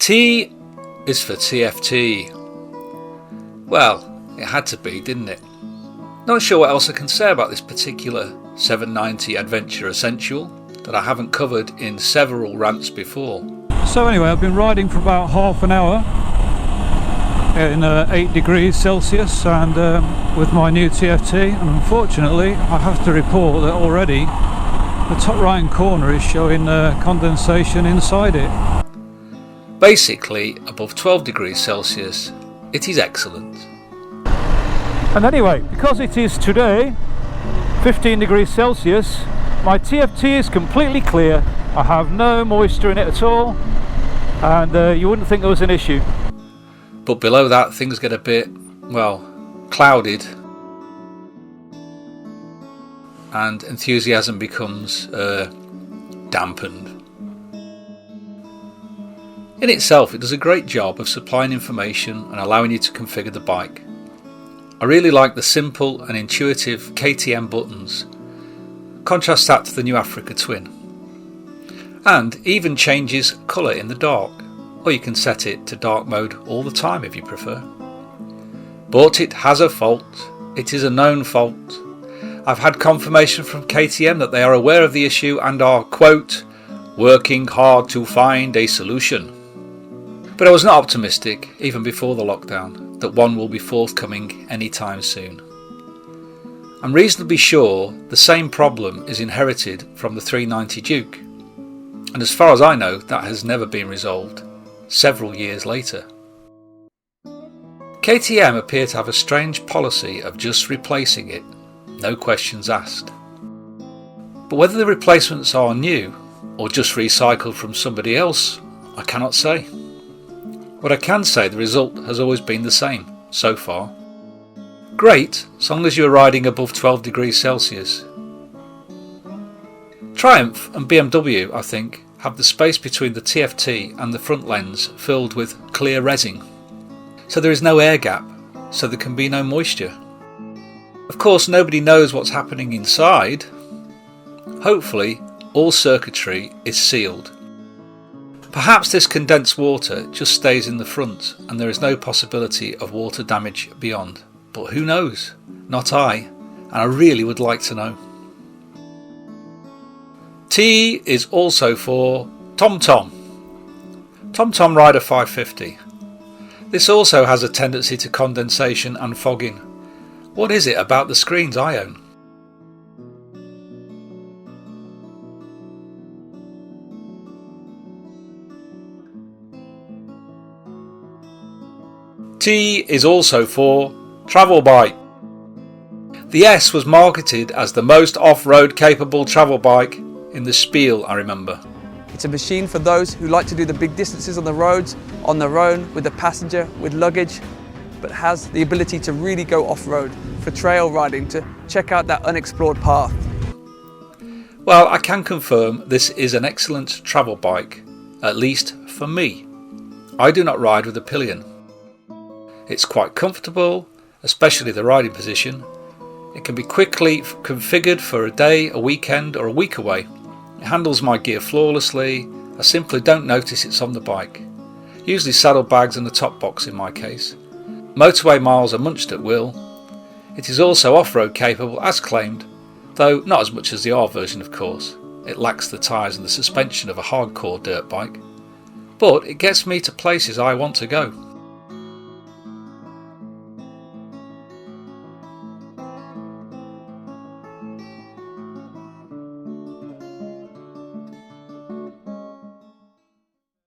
T is for TFT. Well, it had to be, didn't it? Not sure what else I can say about this particular 790 Adventure Essential that I haven't covered in several rants before. So anyway, I've been riding for about half an hour in 8 degrees Celsius and with my new TFT, and unfortunately I have to report that already the top right hand corner is showing condensation inside it. Basically, above 12 degrees Celsius, it is excellent. And anyway, because it is today 15 degrees Celsius, my TFT is completely clear. I have no moisture in it at all, and you wouldn't think there was an issue. But below that, things get a bit, well, clouded, and enthusiasm becomes dampened. In itself, it does a great job of supplying information and allowing you to configure the bike. I really like the simple and intuitive KTM buttons. Contrast that to the new Africa Twin. And even changes colour in the dark, or you can set it to dark mode all the time if you prefer. But it has a fault. It is a known fault. I've had confirmation from KTM that they are aware of the issue and are, quote, working hard to find a solution. But I was not optimistic, even before the lockdown, that one will be forthcoming anytime soon. I'm reasonably sure the same problem is inherited from the 390 Duke, and as far as I know, that has never been resolved, several years later. KTM appear to have a strange policy of just replacing it, no questions asked. But whether the replacements are new or just recycled from somebody else, I cannot say. What I can say, the result has always been the same, so far. Great, as long as you're riding above 12 degrees Celsius. Triumph and BMW, I think, have the space between the TFT and the front lens filled with clear resin. So there is no air gap, so there can be no moisture. Of course, nobody knows what's happening inside. Hopefully, all circuitry is sealed. Perhaps this condensed water just stays in the front and there is no possibility of water damage beyond. But who knows? Not I, and I really would like to know. T is also for TomTom. TomTom Rider 550. This also has a tendency to condensation and fogging. What is it about the screens I own? T is also for travel bike. The S was marketed as the most off-road capable travel bike in the spiel, I remember. It's a machine for those who like to do the big distances on the roads, on their own, with a passenger, with luggage, but has the ability to really go off-road, for trail riding, to check out that unexplored path. Well, I can confirm this is an excellent travel bike, at least for me. I do not ride with a pillion. It's quite comfortable, especially the riding position. It can be quickly configured for a day, a weekend or a week away. It handles my gear flawlessly. I simply don't notice it's on the bike. Usually saddlebags and a top box in my case. Motorway miles are munched at will. It is also off-road capable as claimed, though not as much as the R version of course. It lacks the tyres and the suspension of a hardcore dirt bike. But it gets me to places I want to go.